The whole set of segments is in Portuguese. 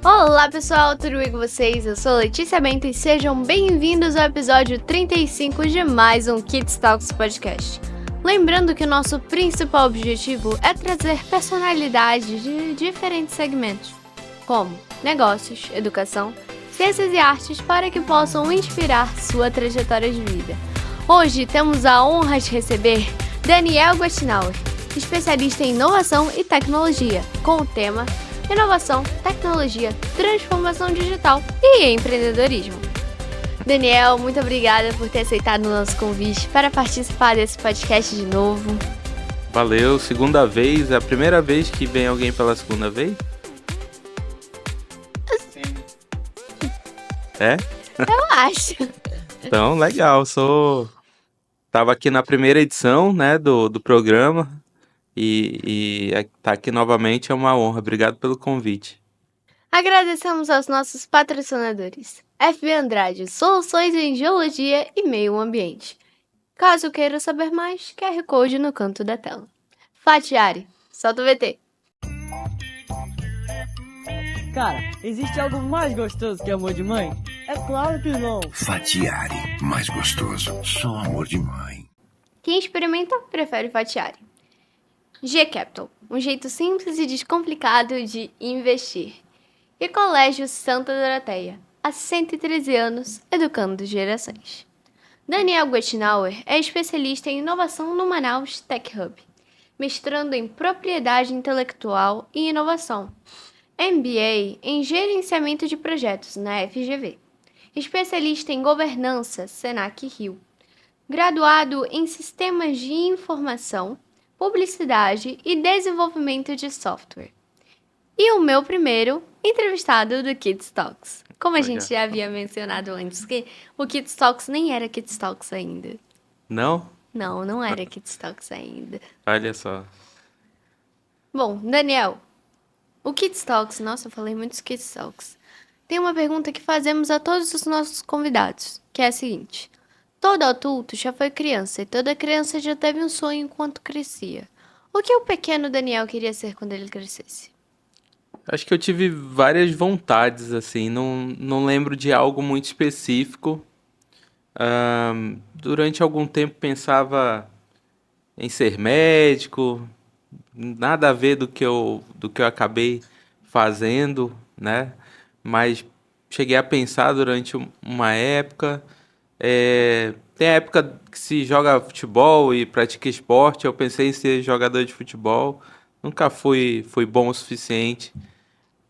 Olá pessoal, tudo bem com vocês? Eu sou Letícia Bento e sejam bem-vindos ao episódio 35 de mais um Kids Talks Podcast. Lembrando que o nosso principal objetivo é trazer personalidades de diferentes segmentos, como negócios, educação, ciências e artes, para que possam inspirar sua trajetória de vida. Hoje temos a honra de receber Daniel Guastinauer, especialista em inovação e tecnologia, com o tema Inovação, Tecnologia, Transformação Digital e Empreendedorismo. Daniel, muito obrigada por ter aceitado o nosso convite para participar desse podcast de novo. Valeu, segunda vez, é a primeira vez que vem alguém pela segunda vez? É? Eu acho. Então, legal, tava aqui na primeira edição, né, do programa e tá aqui novamente é uma honra. Obrigado pelo convite. Agradecemos aos nossos patrocinadores. FB Andrade, soluções em geologia e meio ambiente. Caso queira saber mais, QR Code no canto da tela. Fatiari, solta o VT. Cara, existe algo mais gostoso que amor de mãe? É claro que não. Fatiari, mais gostoso, só amor de mãe. Quem experimenta, prefere Fatiari. G-Capital, um jeito simples e descomplicado de investir. E Colégio Santa Doroteia, há 113 anos, educando gerações. Daniel Guastinauer é especialista em inovação no Manaus Tech Hub, mestrando em propriedade intelectual e inovação, MBA em gerenciamento de projetos na FGV, especialista em governança Senac Rio, graduado em sistemas de informação, publicidade e desenvolvimento de software. E o meu primeiro entrevistado do Kids Talks. Como a gente já havia mencionado antes, que o Kids Talks nem era Kids Talks ainda. Não? Não era Kids Talks ainda. Olha só. Bom, Daniel, o Kids Talks, nossa, eu falei muitos Kids Talks. Tem uma pergunta que fazemos a todos os nossos convidados, que é a seguinte. Todo adulto já foi criança e toda criança já teve um sonho enquanto crescia. O que o pequeno Daniel queria ser quando ele crescesse? Acho que eu tive várias vontades, assim, não lembro de algo muito específico. Durante algum tempo pensava em ser médico, nada a ver do que eu acabei fazendo, né? Mas cheguei a pensar durante uma época. Tem a época que se joga futebol e pratica esporte. Eu pensei em ser jogador de futebol. Nunca fui bom o suficiente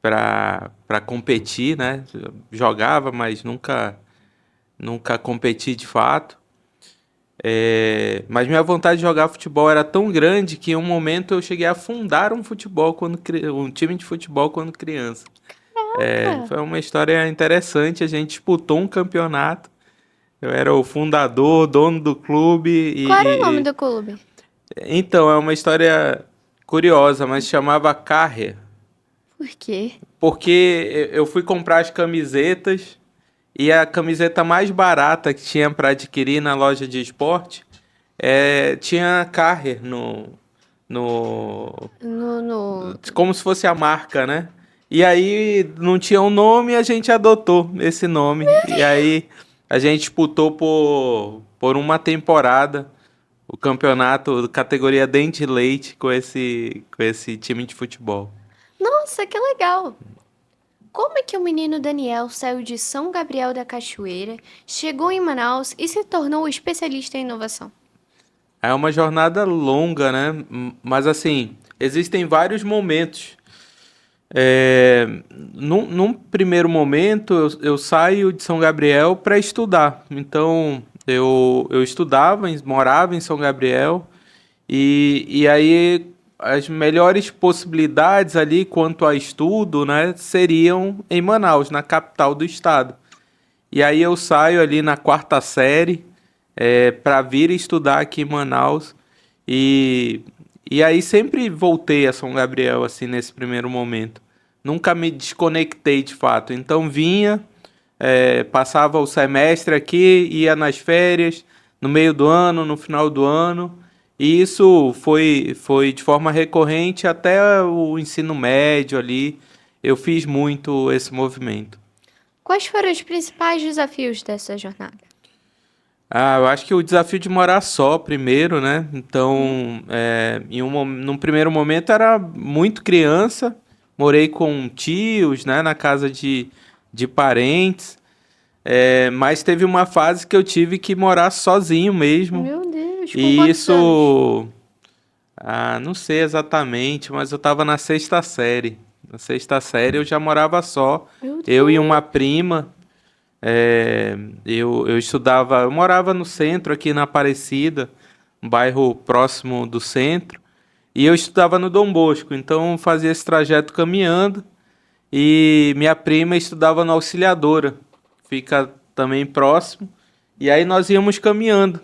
para competir, né? Jogava, mas nunca competi de fato. Mas minha vontade de jogar futebol era tão grande que em um momento eu cheguei a fundar um time de futebol quando criança. Foi uma história interessante. A gente disputou um campeonato. Eu era o fundador, dono do clube. Qual era o nome do clube? Então, é uma história curiosa, mas chamava Carrer. Por quê? Porque eu fui comprar as camisetas e a camiseta mais barata que tinha para adquirir na loja de esporte tinha Carrer como se fosse a marca, né? E aí não tinha um nome e a gente adotou esse nome. E aí a gente disputou por uma temporada o campeonato categoria Dente e Leite com esse time de futebol. Nossa, que legal! Como é que o menino Daniel saiu de São Gabriel da Cachoeira, chegou em Manaus e se tornou especialista em inovação? É uma jornada longa, né? Mas assim, existem vários momentos. Num primeiro momento, eu saio de São Gabriel para estudar. Então, eu morava em São Gabriel, e aí as melhores possibilidades ali quanto a estudo, né, seriam em Manaus, na capital do estado. E aí eu saio ali na quarta série para vir estudar aqui em Manaus. E aí sempre voltei a São Gabriel, assim, nesse primeiro momento. Nunca me desconectei de fato. Então vinha, passava o semestre aqui, ia nas férias, no meio do ano, no final do ano. E isso foi de forma recorrente até o ensino médio ali. eu fiz muito esse movimento. Quais foram os principais desafios dessa jornada? Eu acho que o desafio de morar só primeiro, né? Então, num primeiro momento era muito criança, morei com tios, né? Na casa de parentes, mas teve uma fase que eu tive que morar sozinho mesmo. Meu Deus, com E quantos anos? isso, não sei exatamente, mas eu estava na sexta série. Na sexta série eu já morava só, Meu eu e Deus. uma prima. Eu estudava, eu morava no centro, aqui na Aparecida, um bairro próximo do centro, e eu estudava no Dom Bosco, então eu fazia esse trajeto caminhando, e minha prima estudava na Auxiliadora, fica também próximo, e aí nós íamos caminhando,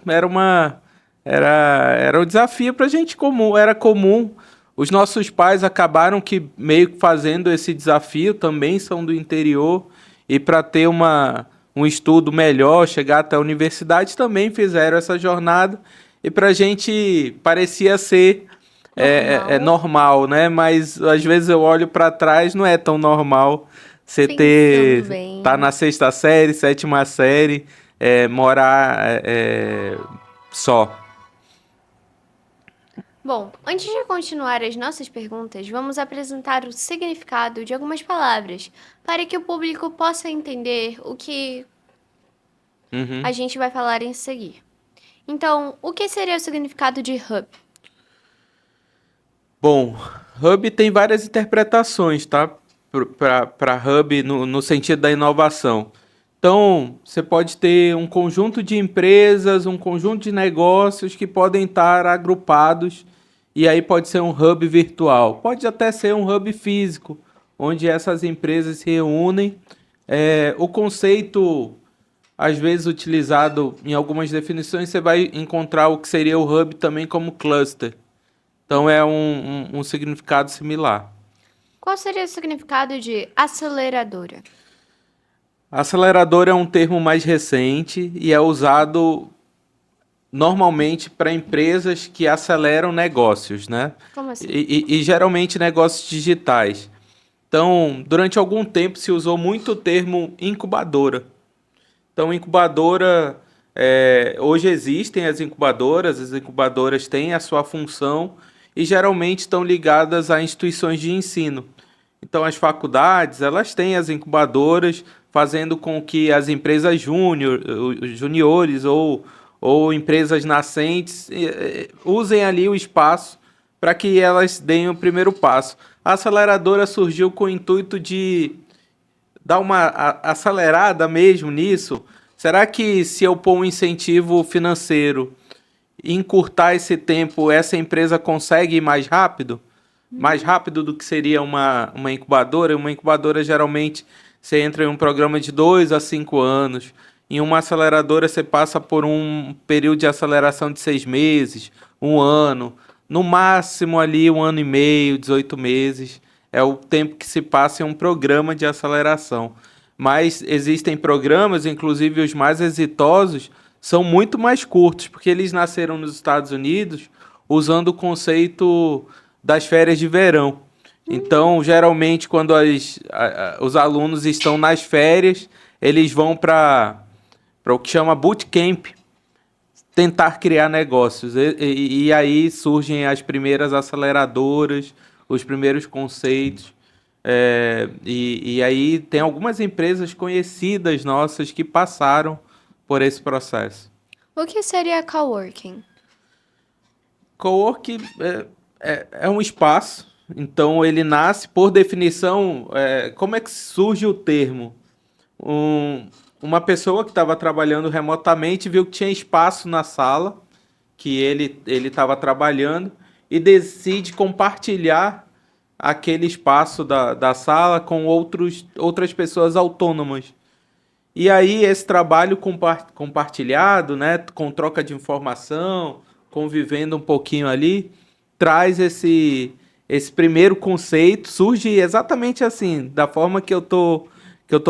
era um desafio pra gente comum, era comum. Os nossos pais acabaram que meio que fazendo esse desafio, também são do interior, e para ter um estudo melhor, chegar até a universidade, também fizeram essa jornada. E para a gente parecia ser Normal. normal, né? Mas às vezes eu olho para trás, não é tão normal você Pensando bem. tá na sexta série, sétima série, morar só. Bom, antes de continuar as nossas perguntas, vamos apresentar o significado de algumas palavras para que o público possa entender o que Uhum. a gente vai falar em seguir. Então, o que seria o significado de hub? Bom, hub tem várias interpretações, tá? Para hub no sentido da inovação. Então, você pode ter um conjunto de empresas, um conjunto de negócios que podem estar agrupados, e aí pode ser um hub virtual, pode até ser um hub físico, onde essas empresas se reúnem. O conceito, às vezes utilizado em algumas definições, você vai encontrar o que seria o hub também como cluster. Então é um significado similar. Qual seria o significado de aceleradora? Acelerador é um termo mais recente e é usado normalmente para empresas que aceleram negócios, né? Como assim? E geralmente negócios digitais. Então, durante algum tempo se usou muito o termo incubadora. Então, incubadora, hoje existem as incubadoras têm a sua função e geralmente estão ligadas a instituições de ensino. Então, as faculdades, elas têm as incubadoras, fazendo com que as empresas juniores ou empresas nascentes usem ali o espaço para que elas deem o primeiro passo. A aceleradora surgiu com o intuito de dar uma acelerada mesmo nisso. Será que se eu pôr um incentivo financeiro e encurtar esse tempo, essa empresa consegue ir mais rápido? Mais rápido do que seria uma incubadora? Uma incubadora geralmente você entra em um programa de 2 a 5 anos. Em uma aceleradora você passa por um período de aceleração de 6 meses, um ano. No máximo ali 1 ano e meio, 18 meses. É o tempo que se passa em um programa de aceleração. Mas existem programas, inclusive os mais exitosos, são muito mais curtos, porque eles nasceram nos Estados Unidos usando o conceito das férias de verão. Então, geralmente, quando os alunos estão nas férias, eles vão para o que chama bootcamp, tentar criar negócios. E aí surgem as primeiras aceleradoras, os primeiros conceitos. E aí tem algumas empresas conhecidas nossas que passaram por esse processo. O que seria coworking? Cowork é um espaço, então ele nasce, por definição, como é que surge o termo? Uma pessoa que estava trabalhando remotamente viu que tinha espaço na sala que ele estava trabalhando e decide compartilhar aquele espaço da sala com outras pessoas autônomas. E aí esse trabalho compartilhado, né, com troca de informação, convivendo um pouquinho ali, traz esse primeiro conceito, surge exatamente assim, da forma que eu tô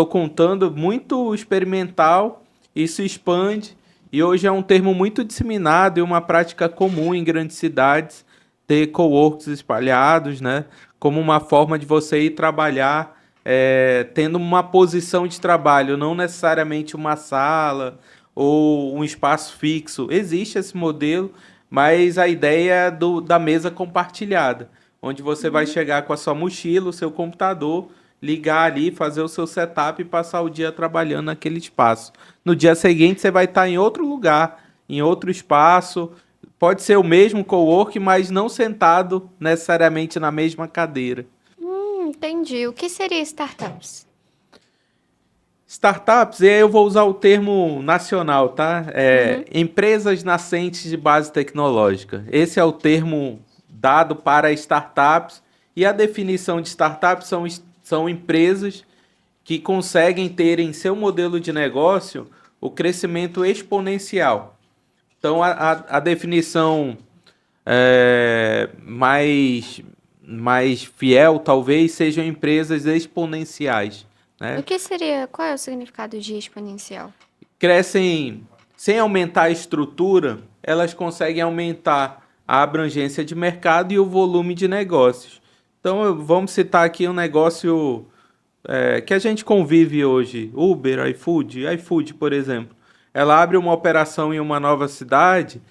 contando, muito experimental, isso expande, e hoje é um termo muito disseminado e uma prática comum em grandes cidades, ter coworks espalhados, né, como uma forma de você ir trabalhar tendo uma posição de trabalho, não necessariamente uma sala ou um espaço fixo. Existe esse modelo, mas a ideia é da mesa compartilhada, onde você vai chegar com a sua mochila, o seu computador, ligar ali, fazer o seu setup e passar o dia trabalhando naquele espaço. No dia seguinte, você vai estar em outro lugar, em outro espaço. Pode ser o mesmo cowork, mas não sentado necessariamente na mesma cadeira. Entendi. O que seria startups? Startups, e aí eu vou usar o termo nacional, tá? Empresas nascentes de base tecnológica. Esse é o termo dado para startups. E a definição de startups são empresas que conseguem ter em seu modelo de negócio o crescimento exponencial. Então, a definição mais fiel, talvez, sejam empresas exponenciais, né? Qual é o significado de exponencial? Crescem sem aumentar a estrutura, elas conseguem aumentar a abrangência de mercado e o volume de negócios. Então, vamos citar aqui um negócio que a gente convive hoje, Uber, iFood, por exemplo. Ela abre uma operação em uma nova cidade,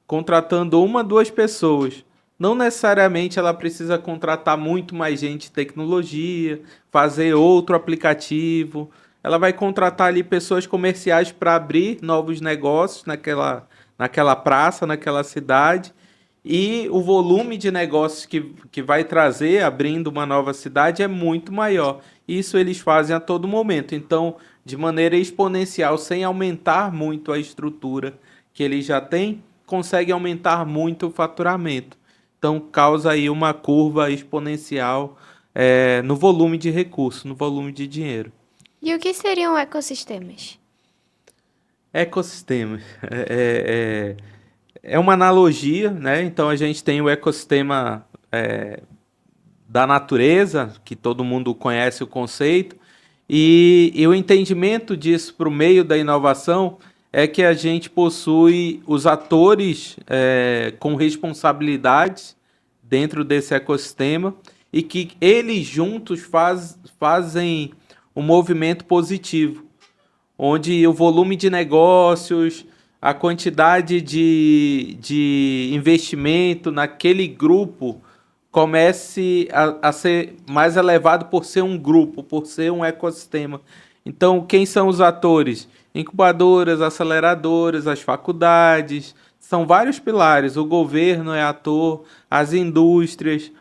contratando 1, 2 pessoas. Não necessariamente ela precisa contratar muito mais gente de tecnologia, fazer outro aplicativo. Ela vai contratar ali pessoas comerciais para abrir novos negócios naquela praça, naquela cidade. E o volume de negócios que vai trazer, abrindo uma nova cidade, é muito maior. Isso eles fazem a todo momento. Então, de maneira exponencial, sem aumentar muito a estrutura que eles já têm, consegue aumentar muito o faturamento. Então, causa aí uma curva exponencial no volume de recursos, no volume de dinheiro. E o que seriam ecossistemas? Ecossistemas. É uma analogia, né? Então, a gente tem o ecossistema da natureza, que todo mundo conhece o conceito, e o entendimento disso para o meio da inovação é que a gente possui os atores com responsabilidades dentro desse ecossistema e que eles juntos fazem um movimento positivo, onde o volume de negócios, a quantidade de investimento naquele grupo comece a ser mais elevado por ser um grupo, por ser um ecossistema. Então, quem são os atores? Incubadoras, aceleradoras, as faculdades, são vários pilares. O governo é ator, as indústrias,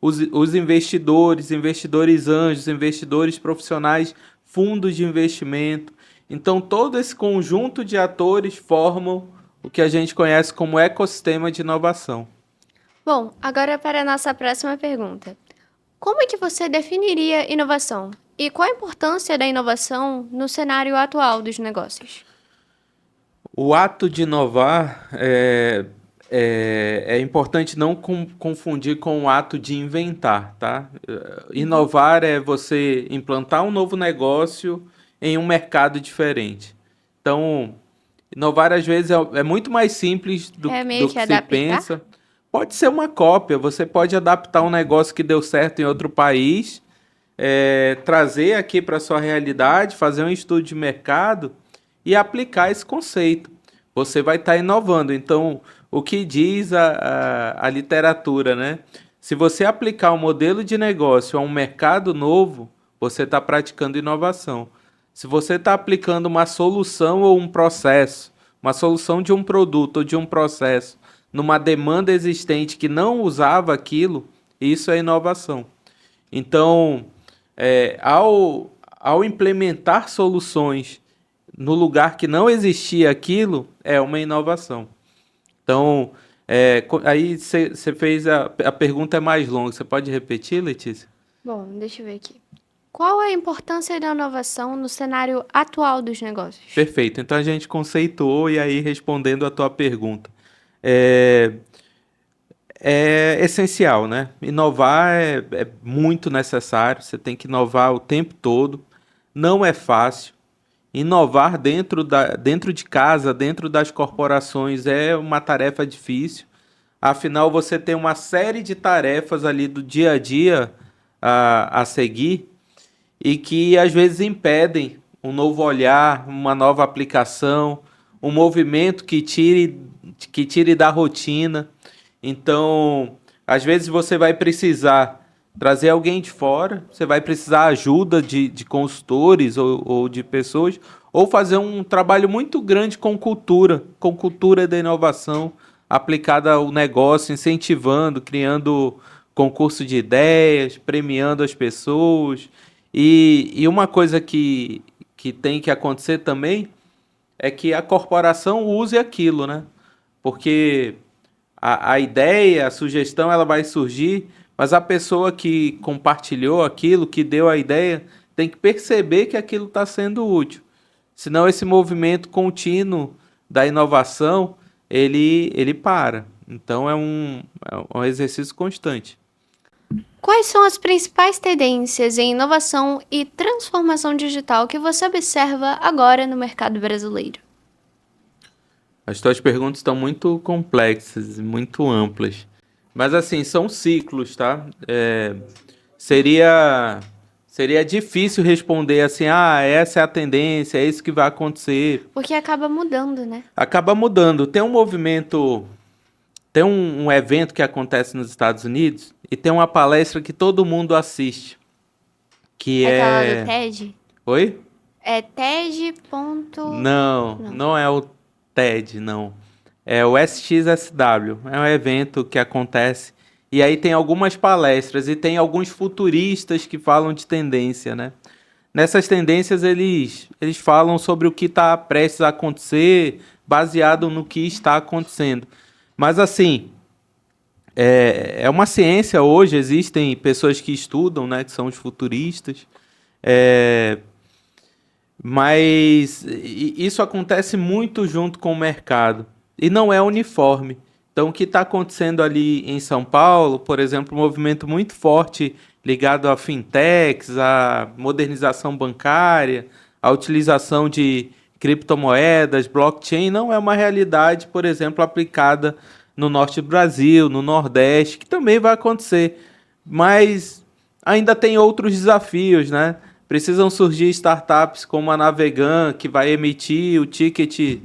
os investidores, investidores anjos, investidores profissionais, fundos de investimento. Então, todo esse conjunto de atores formam o que a gente conhece como ecossistema de inovação. Bom, agora para a nossa próxima pergunta. Como é que você definiria inovação? E qual a importância da inovação no cenário atual dos negócios? O ato de inovar é importante não confundir com o ato de inventar, tá? Inovar é você implantar um novo negócio em um mercado diferente. Então, inovar às vezes é muito mais simples do meio que que se adaptar? pensa. Pode ser uma cópia, você pode adaptar um negócio que deu certo em outro país, trazer aqui para a sua realidade, fazer um estudo de mercado e aplicar esse conceito. Você vai estar inovando. Então, o que diz a literatura, né? Se você aplicar um modelo de negócio a um mercado novo, você está praticando inovação. Se você está aplicando uma solução ou um processo, uma solução de um produto ou de um processo, numa demanda existente que não usava aquilo, isso é inovação. Então, ao implementar soluções no lugar que não existia aquilo, é uma inovação. Então, aí você fez a pergunta é mais longa. Você pode repetir, Letícia? Bom, deixa eu ver aqui. Qual a importância da inovação no cenário atual dos negócios? Perfeito. Então, a gente conceituou e aí respondendo a tua pergunta. É essencial, né? Inovar é muito necessário, você tem que inovar o tempo todo, não é fácil. Inovar dentro de casa, dentro das corporações, é uma tarefa difícil. Afinal, você tem uma série de tarefas ali do dia a dia a seguir. e que às vezes impedem um novo olhar, uma nova aplicação, um movimento que tire da rotina. Então, às vezes você vai precisar trazer alguém de fora, você vai precisar ajuda de consultores ou de pessoas, ou fazer um trabalho muito grande com cultura da inovação aplicada ao negócio, incentivando, criando concurso de ideias, premiando as pessoas. E uma coisa que tem que acontecer também é que a corporação use aquilo, né? Porque a ideia, a sugestão, ela vai surgir, mas a pessoa que compartilhou aquilo, que deu a ideia, tem que perceber que aquilo está sendo útil. Senão esse movimento contínuo da inovação, ele para. Então é um exercício constante. Quais são as principais tendências em inovação e transformação digital que você observa agora no mercado brasileiro? As tuas perguntas estão muito complexas e muito amplas. Mas assim, são ciclos, tá? Seria seria difícil responder assim, essa é a tendência, é isso que vai acontecer. Porque acaba mudando, né? Acaba mudando. Tem um movimento, tem um evento que acontece nos Estados Unidos e tem uma palestra que todo mundo assiste, que É aquela do é... TED? Oi? É TED. Não, Não. não é o TED, não. É o SXSW. É um evento que acontece. E aí tem algumas palestras e tem alguns futuristas que falam de tendência, né? Nessas tendências eles falam sobre o que está prestes a acontecer, baseado no que está acontecendo. Mas assim, é uma ciência hoje, existem pessoas que estudam, né, que são os futuristas. É, mas isso acontece muito junto com o mercado e não é uniforme. Então, o que está acontecendo ali em São Paulo, por exemplo, um movimento muito forte ligado a fintechs, à modernização bancária, à utilização de criptomoedas, blockchain, não é uma realidade, por exemplo, aplicada no norte do Brasil, no Nordeste, que também vai acontecer. Mas ainda tem outros desafios, né? Precisam surgir startups como a Navegan, que vai emitir o ticket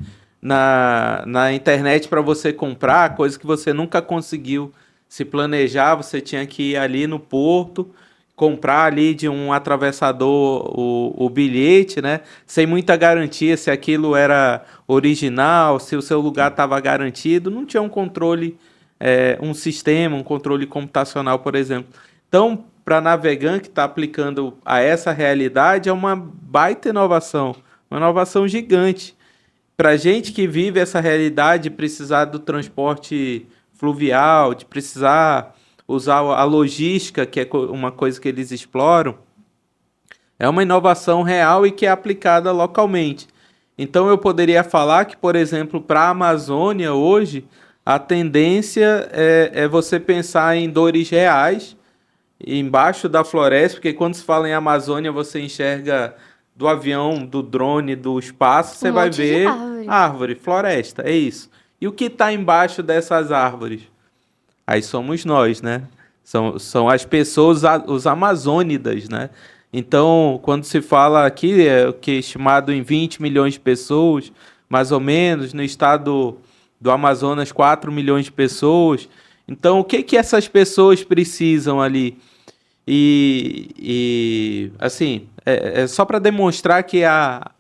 na internet para você comprar, coisa que você nunca conseguiu se planejar. Você tinha que ir ali no porto, comprar ali de um atravessador o bilhete, né? Sem muita garantia se aquilo era original, se o seu lugar estava garantido. Não tinha um controle, um sistema, um controle computacional, por exemplo. Então, para a Navegan, que está aplicando a essa realidade, é uma baita inovação, uma inovação gigante. Para a gente que vive essa realidade, de precisar do transporte fluvial, de precisar usar a logística, que é uma coisa que eles exploram, é uma inovação real e que é aplicada localmente. Então eu poderia falar que, por exemplo, para a Amazônia hoje, a tendência é você pensar em dores reais embaixo da floresta, porque quando se fala em Amazônia, você enxerga do avião, do drone, do espaço, você Um vai monte de ver árvore. árvore, floresta, é isso. E o que está embaixo dessas árvores? Aí somos nós, né? São as pessoas, os amazônidas, né? Então, quando se fala aqui, é o que é estimado em 20 milhões de pessoas, mais ou menos, no estado do Amazonas, 4 milhões de pessoas. Então, o que que essas pessoas precisam ali? Assim, é só para demonstrar que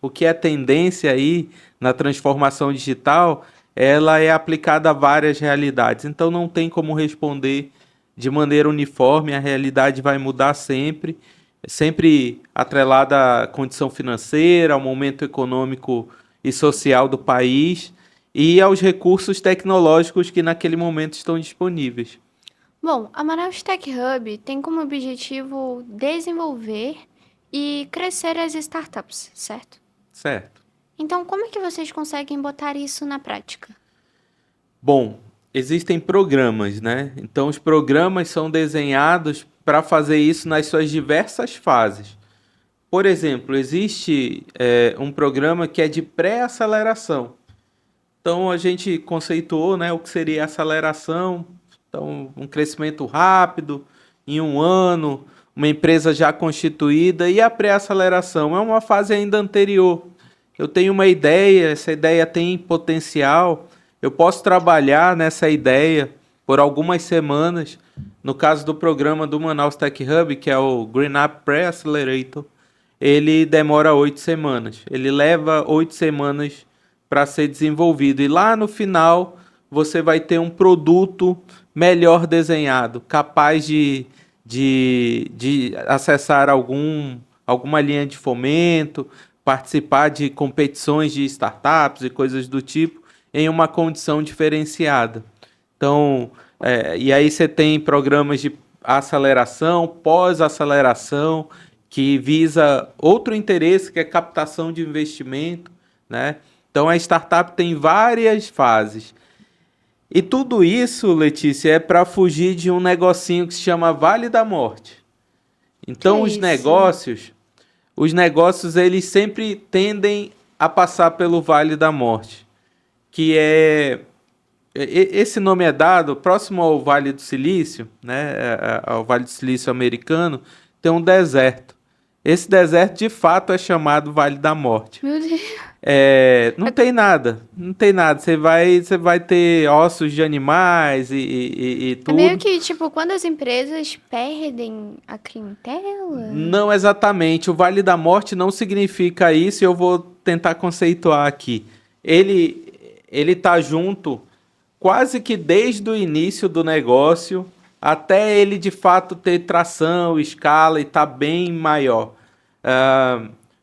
o que é tendência aí na transformação digital, ela é aplicada a várias realidades. Então não tem como responder de maneira uniforme, a realidade vai mudar sempre, sempre atrelada à condição financeira, ao momento econômico e social do país e aos recursos tecnológicos que naquele momento estão disponíveis. Bom, a Manaus Tech Hub tem como objetivo desenvolver e crescer as startups, certo? Certo. Então, como é que vocês conseguem botar isso na prática? Bom, existem programas, né? Então, os programas são desenhados para fazer isso nas suas diversas fases. Por exemplo, existe um programa que é de pré-aceleração. Então, a gente conceituou, né, o que seria aceleração. Então, um crescimento rápido, em um ano, uma empresa já constituída, e a pré-aceleração é uma fase ainda anterior. Eu tenho uma ideia, essa ideia tem potencial, eu posso trabalhar nessa ideia por algumas semanas. No caso do programa do Manaus Tech Hub, que é o Green Up Pre-Accelerator, ele demora 8 semanas. Ele leva 8 semanas para ser desenvolvido. E lá no final, você vai ter um produto melhor desenhado, capaz de acessar alguma linha de fomento, participar de competições de startups e coisas do tipo, em uma condição diferenciada. Então, e aí você tem programas de aceleração, pós-aceleração, que visa outro interesse, que é captação de investimento, né? Então, a startup tem várias fases. E tudo isso, Letícia, é para fugir de um negocinho que se chama Vale da Morte. Então, Que os isso? negócios, eles sempre tendem a passar pelo Vale da Morte, que esse nome é dado próximo ao Vale do Silício, né, ao Vale do Silício americano, tem um deserto. Esse deserto, de fato, é chamado Vale da Morte. Meu Deus. Não tem nada. Você vai ter ossos de animais e É tudo. meio que, tipo, quando as empresas perdem a clientela. Não exatamente. O Vale da Morte não significa isso, e eu vou tentar conceituar aqui. Ele tá junto quase que desde o início do negócio até ele de fato ter tração, escala e tá bem maior.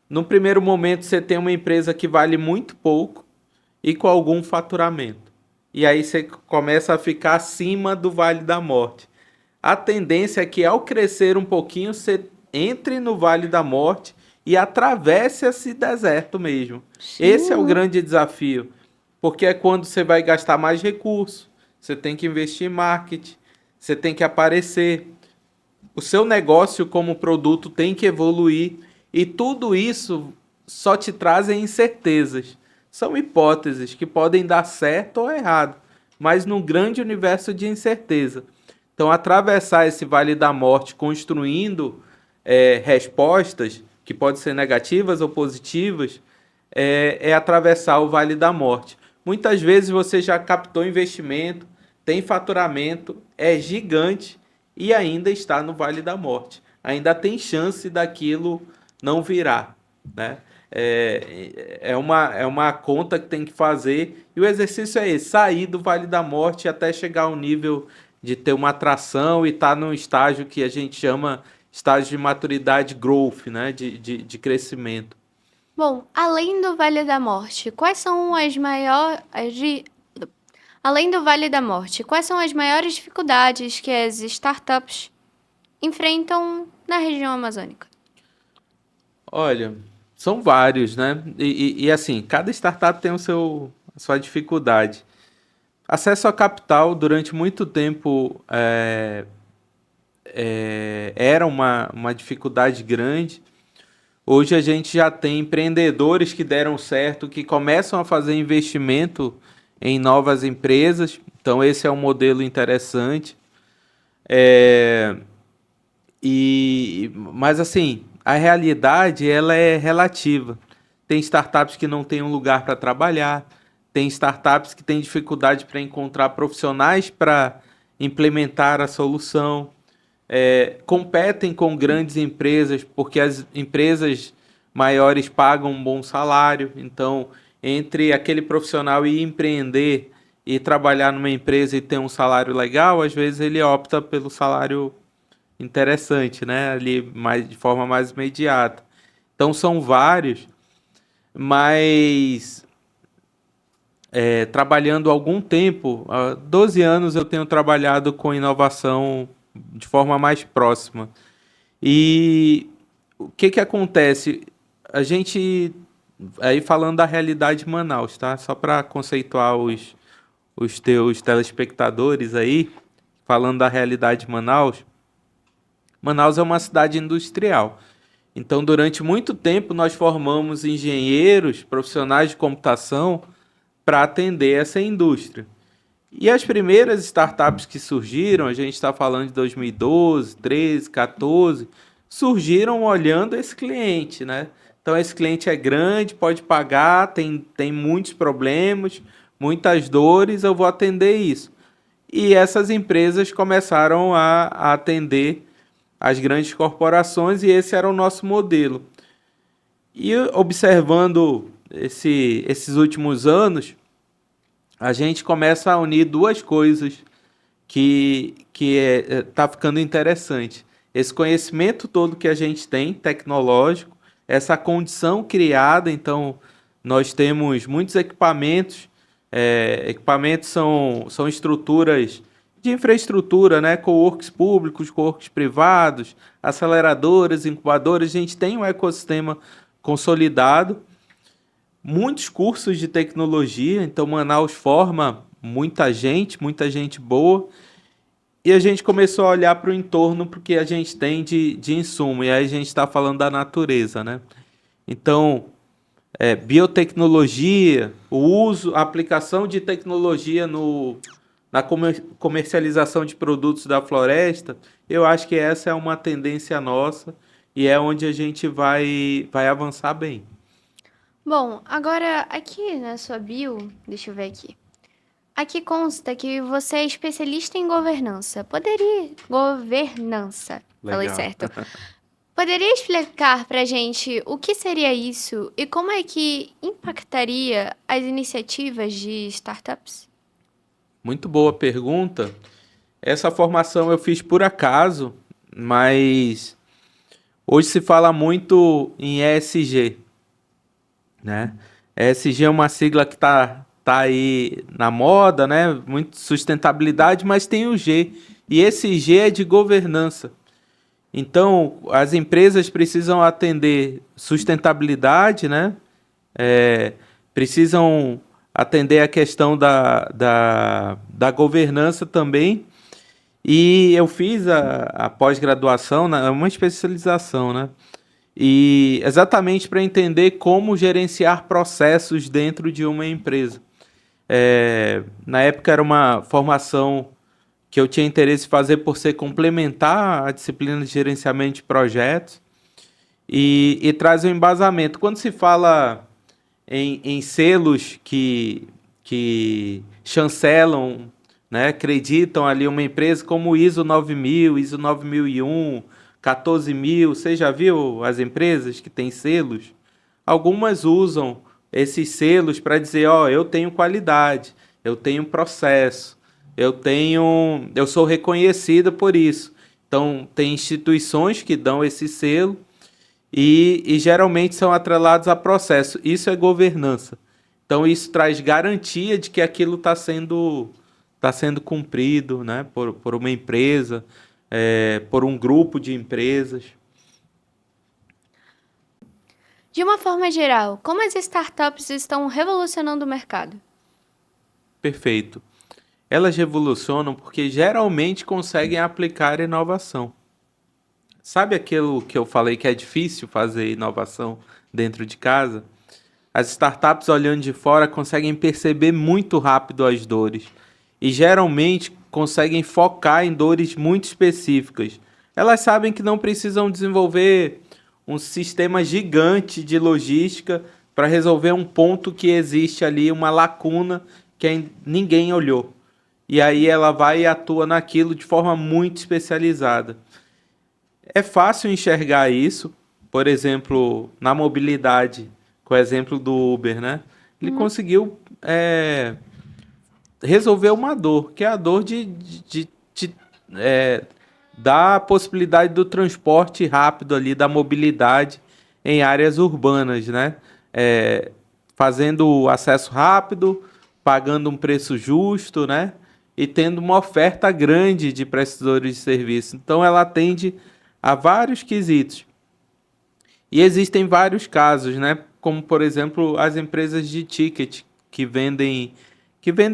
No primeiro momento você tem uma empresa que vale muito pouco e com algum faturamento. E aí você começa a ficar acima do Vale da Morte. A tendência é que, ao crescer um pouquinho, você entre no Vale da Morte e atravesse esse deserto mesmo. Esse é o grande desafio, porque é quando você vai gastar mais recursos, você tem que investir em marketing, você tem que aparecer, o seu negócio como produto tem que evoluir, e tudo isso só te trazem incertezas. São hipóteses que podem dar certo ou errado, mas num grande universo de incerteza. Então, atravessar esse Vale da Morte construindo respostas, que podem ser negativas ou positivas, é atravessar o Vale da Morte. Muitas vezes você já captou investimento, tem faturamento, é gigante e ainda está no Vale da Morte. Ainda tem chance daquilo não virar, né? É uma conta que tem que fazer, e o exercício é esse: sair do Vale da Morte até chegar ao nível de ter uma atração e estar num estágio que a gente chama estágio de maturidade growth, né? De crescimento. Bom, além do Vale da Morte, quais são as maiores. Além do Vale da Morte, quais são as maiores dificuldades que as startups enfrentam na região amazônica? Olha, são vários, né? E assim, cada startup tem a sua dificuldade. Acesso a capital, durante muito tempo, era uma dificuldade grande. Hoje a gente já tem empreendedores que deram certo, que começam a fazer investimento em novas empresas. Então, esse é um modelo interessante. Mas assim, a realidade, ela é relativa. Tem startups que não têm um lugar para trabalhar, tem startups que têm dificuldade para encontrar profissionais para implementar a solução, competem com grandes empresas, porque as empresas maiores pagam um bom salário. Então, entre aquele profissional ir empreender e trabalhar numa empresa e ter um salário legal, às vezes ele opta pelo salário interessante, né? Ali de forma mais imediata. Então são vários, mas trabalhando há algum tempo, há 12 anos eu tenho trabalhado com inovação de forma mais próxima. E o que acontece? A gente, aí falando da realidade de Manaus, tá? Só para conceituar os teus telespectadores aí, falando da realidade de Manaus. Manaus é uma cidade industrial. Então, durante muito tempo, nós formamos engenheiros, profissionais de computação para atender essa indústria. E as primeiras startups que surgiram, a gente está falando de 2012, 13, 14, surgiram olhando esse cliente, né? Então, esse cliente é grande, pode pagar, tem muitos problemas, muitas dores, eu vou atender isso. E essas empresas começaram a atender as grandes corporações e esse era o nosso modelo. E observando esses últimos anos, a gente começa a unir duas coisas que tá ficando interessante. Esse conhecimento todo que a gente tem, tecnológico, essa condição criada, então nós temos muitos equipamentos, equipamentos são estruturas de infraestrutura, né? Coworks públicos, coworks privados, aceleradoras, incubadoras, a gente tem um ecossistema consolidado, muitos cursos de tecnologia, então Manaus forma muita gente boa, e a gente começou a olhar para o entorno porque a gente tem de insumo, e aí a gente está falando da natureza, né? Então, biotecnologia, o uso, a aplicação de tecnologia na comercialização de produtos da floresta, eu acho que essa é uma tendência nossa e é onde a gente vai avançar bem. Bom, agora aqui na sua bio, deixa eu ver aqui. Aqui consta que você é especialista em governança. Governança. Falei Legal. certo. Poderia explicar pra gente o que seria isso e como é que impactaria as iniciativas de startups? Muito boa pergunta. Essa formação eu fiz por acaso, mas hoje se fala muito em ESG, né? ESG é uma sigla que tá aí na moda, né? Muito sustentabilidade, mas tem o G. E esse G é de governança. Então, as empresas precisam atender sustentabilidade, né? Precisam atender a questão da governança também. E eu fiz a pós-graduação, uma especialização, né? E exatamente para entender como gerenciar processos dentro de uma empresa. Na época era uma formação que eu tinha interesse em fazer por ser complementar à disciplina de gerenciamento de projetos e traz um embasamento. Quando se fala em selos que chancelam, né, acreditam ali uma empresa como o ISO 9000, ISO 9001, 14000, você já viu as empresas que têm selos? Algumas usam esses selos para dizer, ó, eu tenho qualidade, eu tenho processo, eu sou reconhecido por isso. Então, tem instituições que dão esse selo e geralmente são atrelados a processo. Isso é governança. Então, isso traz garantia de que aquilo está sendo cumprido, né, por uma empresa, por um grupo de empresas. De uma forma geral, como as startups estão revolucionando o mercado? Perfeito. Elas revolucionam porque geralmente conseguem aplicar inovação. Sabe aquilo que eu falei que é difícil fazer inovação dentro de casa? As startups olhando de fora conseguem perceber muito rápido as dores e geralmente conseguem focar em dores muito específicas. Elas sabem que não precisam desenvolver um sistema gigante de logística para resolver um ponto que existe ali, uma lacuna que ninguém olhou. E aí ela vai e atua naquilo de forma muito especializada. É fácil enxergar isso, por exemplo, na mobilidade, com o exemplo do Uber, né? Ele conseguiu resolver uma dor, que é a dor da possibilidade do transporte rápido ali, da mobilidade em áreas urbanas, né? Fazendo acesso rápido, pagando um preço justo, né? E tendo uma oferta grande de prestadores de serviço. Então, ela atende a vários quesitos. E existem vários casos, né? Como, por exemplo, as empresas de ticket que vendem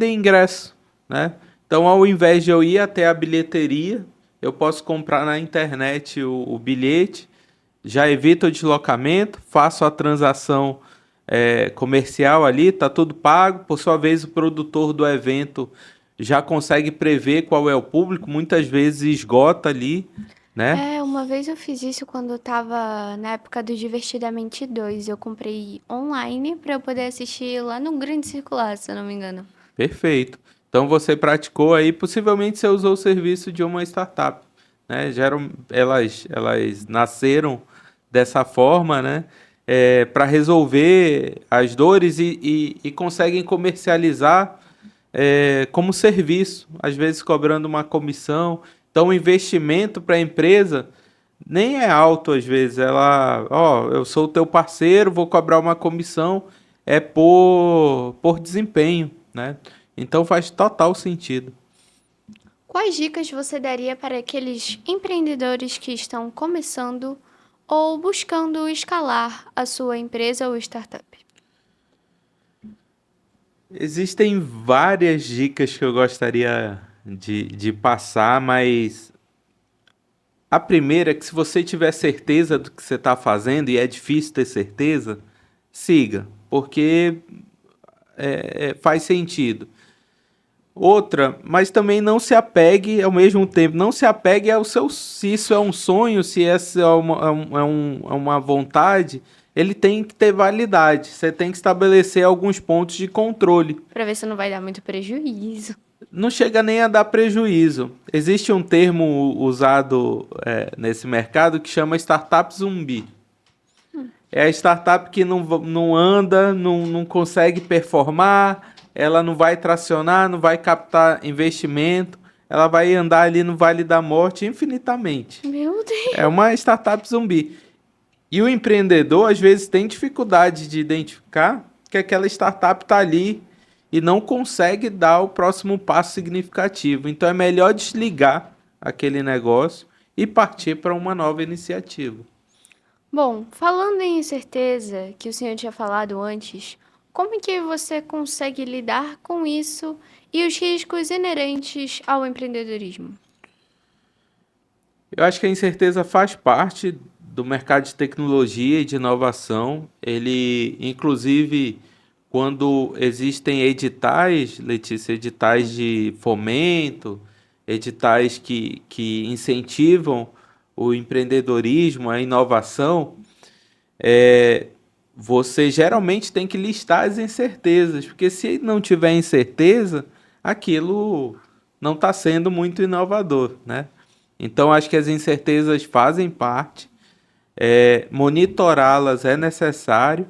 ingresso, né? Então, ao invés de eu ir até a bilheteria, eu posso comprar na internet o bilhete, já evito o deslocamento, faço a transação comercial ali, está tudo pago. Por sua vez, o produtor do evento já consegue prever qual é o público, muitas vezes esgota ali, né? Uma vez eu fiz isso quando eu tava na época do Divertidamente 2. Eu comprei online pra eu poder assistir lá no Grande Circular, se eu não me engano. Perfeito. Então você praticou aí, possivelmente você usou o serviço de uma startup, né? Elas nasceram dessa forma, né? Para resolver as dores e conseguem comercializar como serviço, às vezes cobrando uma comissão. Então o investimento para a empresa nem é alto às vezes. Eu sou o teu parceiro, vou cobrar uma comissão, por desempenho, né? Então faz total sentido. Quais dicas você daria para aqueles empreendedores que estão começando ou buscando escalar a sua empresa ou startup? Existem várias dicas que eu gostaria de passar, mas a primeira é que se você tiver certeza do que você está fazendo, e é difícil ter certeza, siga, porque faz sentido. Outra, mas também não se apegue ao mesmo tempo, não se apegue ao seu, se isso é um sonho, se essa é uma vontade, ele tem que ter validade. Você tem que estabelecer alguns pontos de controle. Para ver se não vai dar muito prejuízo. Não chega nem a dar prejuízo. Existe um termo usado nesse mercado que chama startup zumbi. É a startup que não anda, não consegue performar, ela não vai tracionar, não vai captar investimento, ela vai andar ali no Vale da Morte infinitamente. Meu Deus! É uma startup zumbi. E o empreendedor, às vezes, tem dificuldade de identificar que aquela startup está ali e não consegue dar o próximo passo significativo. Então, é melhor desligar aquele negócio e partir para uma nova iniciativa. Bom, falando em incerteza, que o senhor tinha falado antes, como é que você consegue lidar com isso e os riscos inerentes ao empreendedorismo? Eu acho que a incerteza faz parte do mercado de tecnologia e de inovação. Ele, inclusive, quando existem editais, Letícia, editais de fomento, editais que incentivam o empreendedorismo, a inovação, você geralmente tem que listar as incertezas, porque se não tiver incerteza, aquilo não está sendo muito inovador, né? Então, acho que as incertezas fazem parte, monitorá-las é necessário,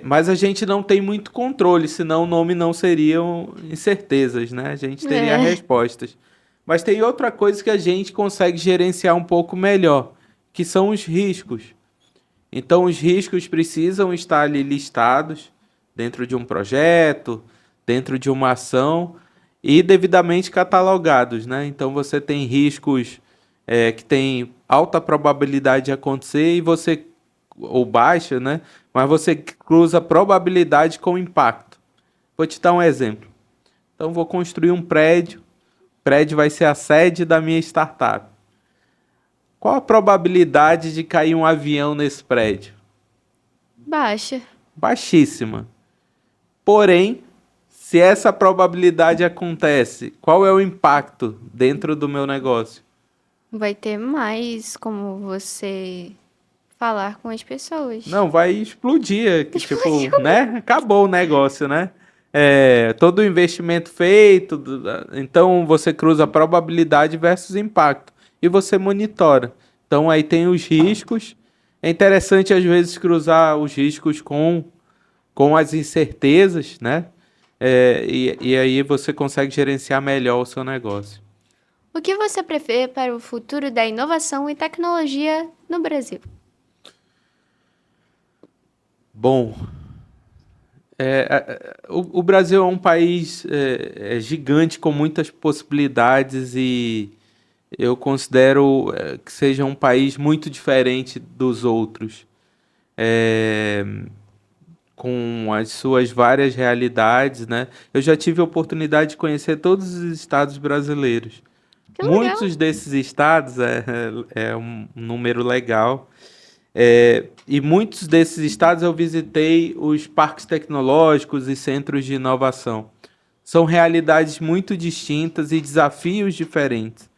mas a gente não tem muito controle, senão o nome não seriam incertezas, né? A gente teria respostas. Mas tem outra coisa que a gente consegue gerenciar um pouco melhor, que são os riscos. Então, os riscos precisam estar ali listados dentro de um projeto, dentro de uma ação e devidamente catalogados, né? Então, você tem riscos que têm alta probabilidade de acontecer ou baixa, né? Mas você cruza probabilidade com impacto. Vou te dar um exemplo. Então, vou construir um prédio. O prédio vai ser a sede da minha startup. Qual a probabilidade de cair um avião nesse prédio? Baixa. Baixíssima. Porém, se essa probabilidade acontece, qual é o impacto dentro do meu negócio? Vai ter mais como você falar com as pessoas. Não, vai explodir. Tipo, né? Acabou o negócio, né? Todo o investimento feito. Então, você cruza probabilidade versus impacto. E você monitora. Então, aí tem os riscos. É interessante, às vezes, cruzar os riscos com as incertezas, né? E aí você consegue gerenciar melhor o seu negócio. O que você prevê para o futuro da inovação e tecnologia no Brasil? Bom, o Brasil é um país gigante com muitas possibilidades e eu considero que seja um país muito diferente dos outros, é, com as suas várias realidades, né? Eu já tive a oportunidade de conhecer todos os estados brasileiros. Que legal. Muitos desses estados é um número legal. E muitos desses estados eu visitei os parques tecnológicos e centros de inovação. são realidades muito distintas e desafios diferentes.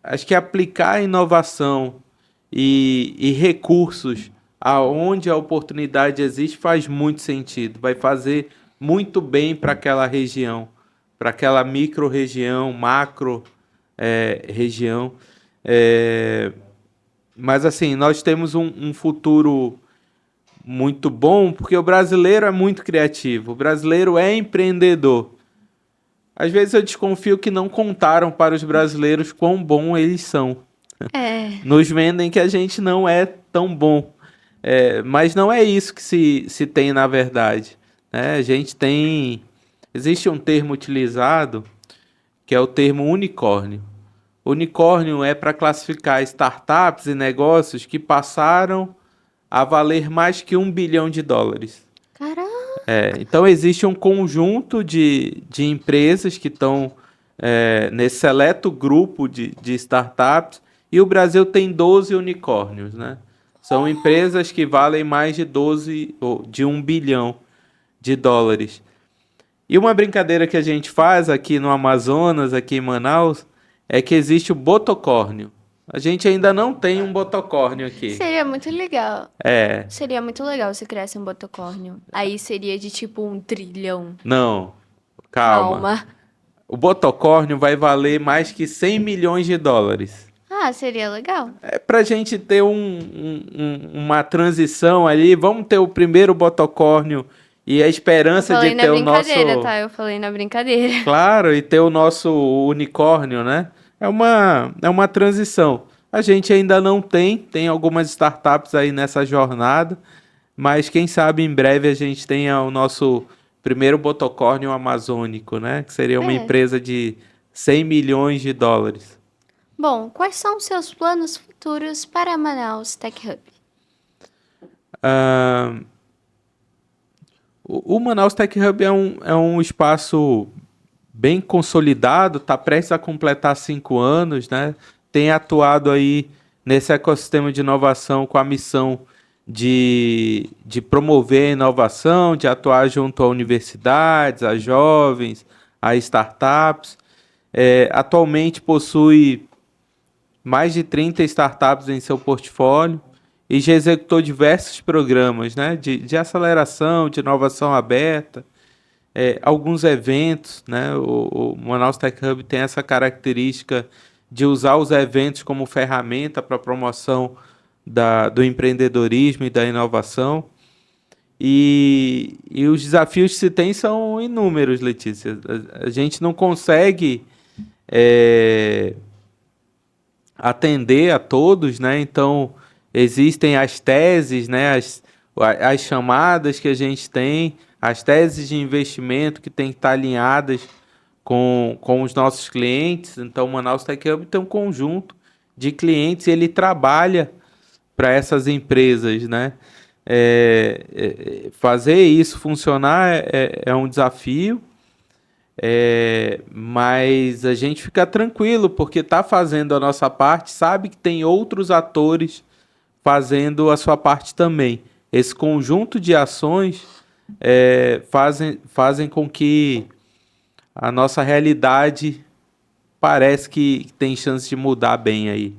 Acho que aplicar inovação e recursos aonde a oportunidade existe faz muito sentido, vai fazer muito bem para aquela região, para aquela micro-região, macro-região. Mas assim, nós temos um futuro muito bom, porque o brasileiro é muito criativo, o brasileiro é empreendedor. Às vezes eu desconfio que não contaram para os brasileiros quão bom eles são. Nos vendem que a gente não é tão bom. Mas não é isso que se tem na verdade, né? A gente tem... Existe um termo utilizado que é o termo unicórnio. Unicórnio é para classificar startups e negócios que passaram a valer mais que US$ 1 bilhão. Caramba! Então existe um conjunto de empresas que estão nesse seleto grupo de startups, e o Brasil tem 12 unicórnios, né? São empresas que valem mais de 1 bilhão de dólares. E uma brincadeira que a gente faz aqui no Amazonas, aqui em Manaus, é que existe o botocórnio. A gente ainda não tem um botocórnio aqui. Seria muito legal. Seria muito legal se criasse um botocórnio. Aí seria de tipo 1 trilhão. Não, calma. O botocórnio vai valer mais que 100 milhões de dólares. Ah, seria legal. Pra gente ter uma transição ali, vamos ter o primeiro botocórnio e a esperança de ter o nosso... Eu falei na brincadeira, tá? Eu falei na brincadeira. Claro, e ter o nosso unicórnio, né? É uma transição. A gente ainda não tem algumas startups aí nessa jornada, mas quem sabe em breve a gente tenha o nosso primeiro botocórnio amazônico, né? Que seria uma empresa de 100 milhões de dólares. Bom, quais são os seus planos futuros para a Manaus Tech Hub? O Manaus Tech Hub é um espaço bem consolidado, está prestes a completar 5 anos, né? Tem atuado aí nesse ecossistema de inovação com a missão de promover a inovação, de atuar junto a universidades, a jovens, a startups. Atualmente possui mais de 30 startups em seu portfólio e já executou diversos programas, né, de aceleração, de inovação aberta, alguns eventos, né? O Manaus Tech Hub tem essa característica de usar os eventos como ferramenta para a promoção do empreendedorismo e da inovação. E os desafios que se tem são inúmeros, Letícia. A gente não consegue atender a todos, né? Então, existem as teses, né? As chamadas que a gente tem, as teses de investimento que tem que estar alinhadas com os nossos clientes. Então, o Manaus Tech Hub tem um conjunto de clientes e ele trabalha para essas empresas, né? Fazer isso funcionar é um desafio, mas a gente fica tranquilo porque está fazendo a nossa parte, sabe que tem outros atores fazendo a sua parte também. Esse conjunto de ações fazem com que a nossa realidade parece que tem chance de mudar bem aí.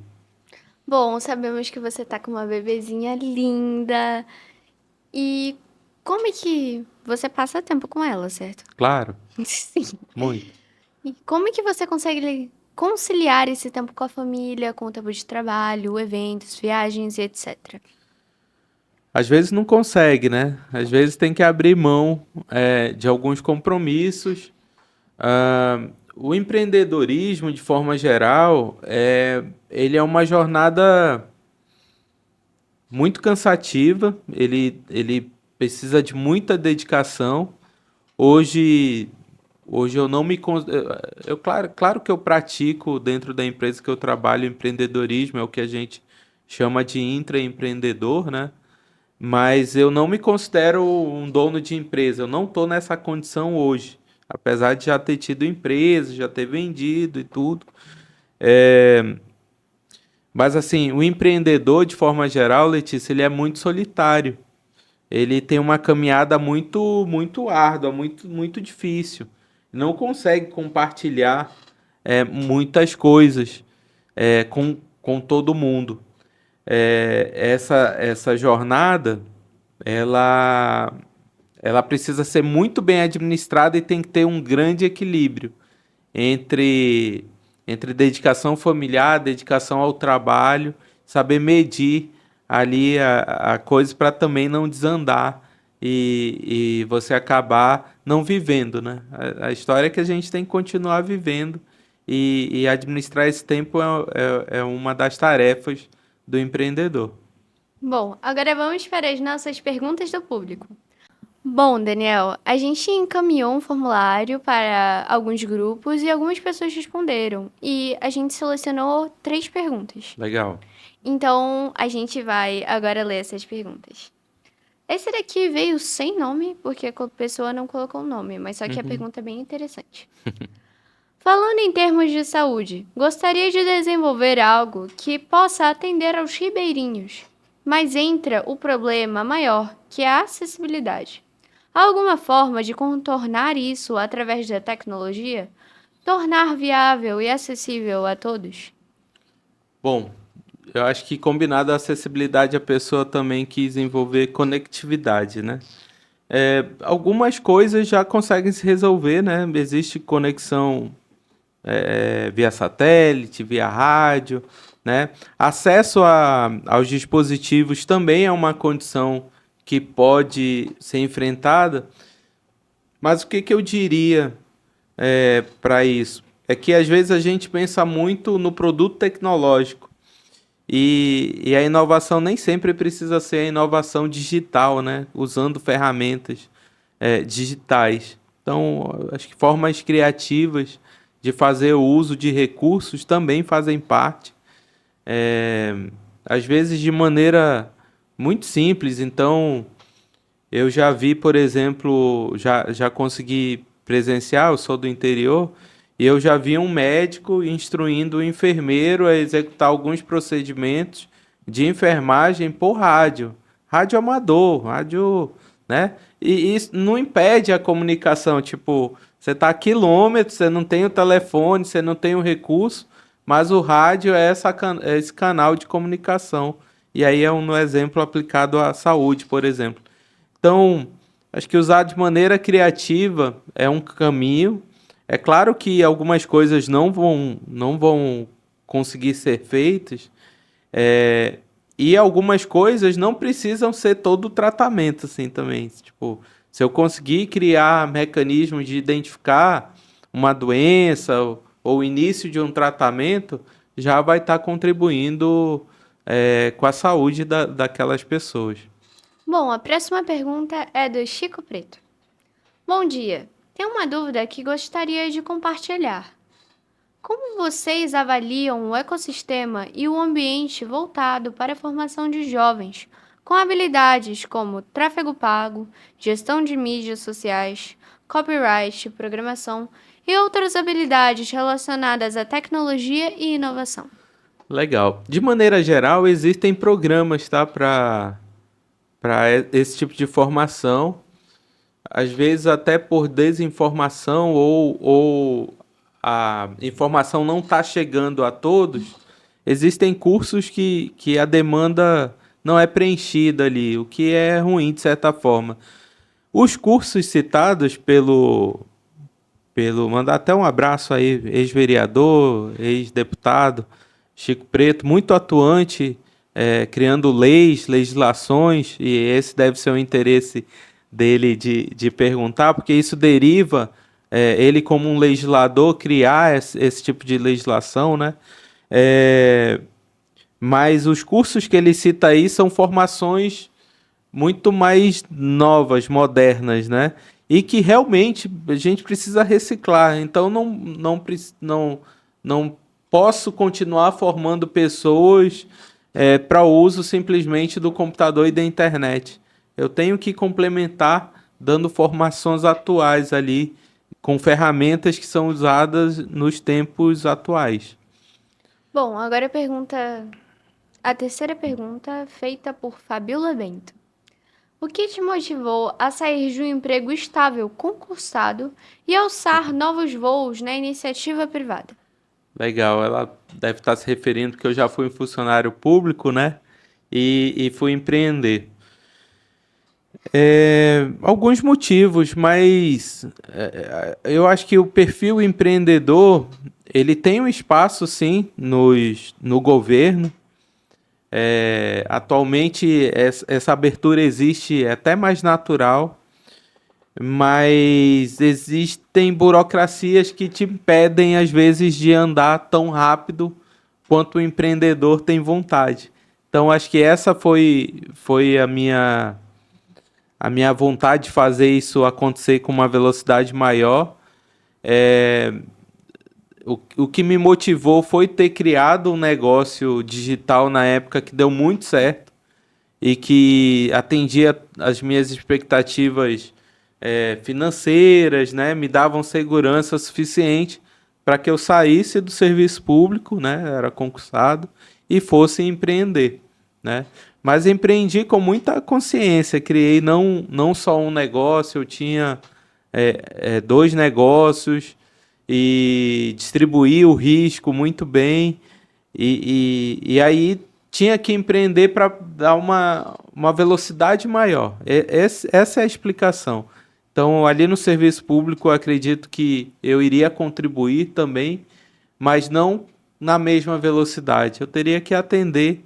Bom, sabemos que você tá com uma bebezinha linda. E como é que você passa tempo com ela, certo? Claro, Sim. muito. E como é que você consegue conciliar esse tempo com a família, com o tempo de trabalho, eventos, viagens e etc? Às vezes não consegue, né? Às vezes tem que abrir mão de alguns compromissos. O empreendedorismo, de forma geral, ele é uma jornada muito cansativa, ele precisa de muita dedicação. Hoje eu não me... Claro que eu pratico dentro da empresa que eu trabalho empreendedorismo, é o que a gente chama de intraempreendedor, né? Mas eu não me considero um dono de empresa, eu não estou nessa condição hoje, apesar de já ter tido empresa, já ter vendido e tudo. Mas assim, o empreendedor, de forma geral, Letícia, ele é muito solitário. ele tem uma caminhada muito árdua, muito difícil. Não consegue compartilhar muitas coisas com todo mundo. Essa jornada, ela, ela precisa ser muito bem administrada e tem que ter um grande equilíbrio entre, entre dedicação familiar, dedicação ao trabalho, saber medir ali a coisa para também não desandar e você acabar não vivendo, né? A história é que a gente tem que continuar vivendo e administrar esse tempo é uma das tarefas do empreendedor. Bom, agora vamos para as nossas perguntas do público. Bom, Daniel, a gente encaminhou um formulário para alguns grupos e algumas pessoas responderam. E a gente selecionou 3 perguntas. Legal. Então, a gente vai agora ler essas perguntas. Esse daqui veio sem nome, porque a pessoa não colocou o nome, mas só que a pergunta é bem interessante. Falando em termos de saúde, gostaria de desenvolver algo que possa atender aos ribeirinhos, mas entra o problema maior, que é a acessibilidade. Há alguma forma de contornar isso através da tecnologia? Tornar viável e acessível a todos? Bom, eu acho que combinado a acessibilidade, a pessoa também quis envolver conectividade, né? Algumas coisas já conseguem se resolver, né? Existe conexão via satélite, via rádio, né? Acesso aos dispositivos também é uma condição que pode ser enfrentada, mas o que que eu diria para isso? É que às vezes a gente pensa muito no produto tecnológico e a inovação nem sempre precisa ser a inovação digital, né? Usando ferramentas digitais. Então, acho que formas criativas de fazer o uso de recursos também fazem parte, às vezes de maneira muito simples. Então, eu já vi, por exemplo, já consegui presenciar, eu sou do interior, e eu já vi um médico instruindo o enfermeiro a executar alguns procedimentos de enfermagem por rádio, rádio amador, rádio, né? E isso não impede a comunicação, tipo, você está a quilômetros, você não tem o telefone, você não tem o recurso, mas o rádio é esse canal de comunicação. E aí é um exemplo aplicado à saúde, por exemplo. Então, acho que usar de maneira criativa é um caminho. É claro que algumas coisas não vão conseguir ser feitas, e algumas coisas não precisam ser todo o tratamento, assim, também. Tipo, se eu conseguir criar mecanismos de identificar uma doença ou o início de um tratamento, já vai estar contribuindo, com a saúde daquelas pessoas. Bom, a próxima pergunta é do Chico Preto. Bom dia. Tenho uma dúvida que gostaria de compartilhar. Como vocês avaliam o ecossistema e o ambiente voltado para a formação de jovens com habilidades como tráfego pago, gestão de mídias sociais, copyright, programação e outras habilidades relacionadas à tecnologia e inovação? Legal. De maneira geral, existem programas, tá, para esse tipo de formação. Às vezes até por desinformação ou a informação não está chegando a todos, existem cursos que a demanda não é preenchida ali, o que é ruim de certa forma. Os cursos citados mandar até um abraço aí, ex-vereador, ex-deputado, Chico Preto, muito atuante, criando leis, legislações, e esse deve ser o interesse dele de perguntar, porque isso deriva, ele como um legislador, criar esse tipo de legislação, né? Mas os cursos que ele cita aí são formações muito mais novas, modernas, né? E que realmente a gente precisa reciclar. Então não posso continuar formando pessoas para o uso simplesmente do computador e da internet. Eu tenho que complementar dando formações atuais ali, com ferramentas que são usadas nos tempos atuais. Bom, agora a terceira pergunta feita por Fabiola Bento. O que te motivou a sair de um emprego estável, concursado, e alçar novos voos na iniciativa privada? Legal, ela deve estar se referindo que eu já fui um funcionário público, né? E fui empreender. Alguns motivos, mas eu acho que o perfil empreendedor, ele tem um espaço, sim, no governo. Atualmente, essa abertura existe até mais natural, mas existem burocracias que te impedem, às vezes, de andar tão rápido quanto o empreendedor tem vontade. Então, acho que essa foi a minha vontade de fazer isso acontecer com uma velocidade maior. O que me motivou foi ter criado um negócio digital na época que deu muito certo e que atendia as minhas expectativas financeiras, né? Me davam segurança suficiente para que eu saísse do serviço público, né? Era concursado e fosse empreender, né? Mas empreendi com muita consciência, criei não só um negócio, eu tinha dois negócios e distribuí o risco muito bem. E aí tinha que empreender para dar uma velocidade maior. Essa é a explicação. Então, ali no serviço público, eu acredito que eu iria contribuir também, mas não na mesma velocidade. Eu teria que atender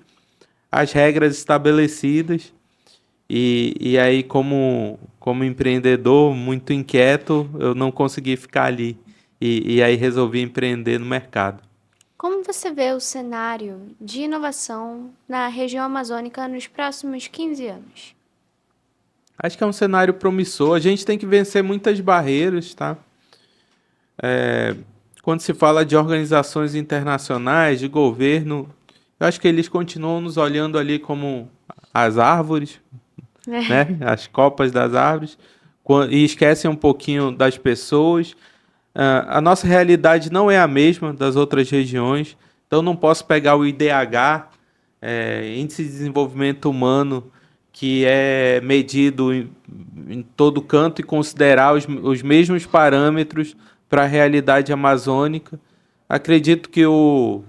às regras estabelecidas. E aí, como empreendedor muito inquieto, eu não consegui ficar ali. E aí resolvi empreender no mercado. Como você vê o cenário de inovação na região amazônica nos próximos 15 anos? Acho que é um cenário promissor. A gente tem que vencer muitas barreiras, tá? Quando se fala de organizações internacionais, de governo, eu acho que eles continuam nos olhando ali como as árvores, né? As copas das árvores, e esquecem um pouquinho das pessoas. A nossa realidade não é a mesma das outras regiões, então não posso pegar o IDH, Índice de Desenvolvimento Humano, que é medido em todo canto e considerar os mesmos parâmetros para a realidade amazônica. Acredito que o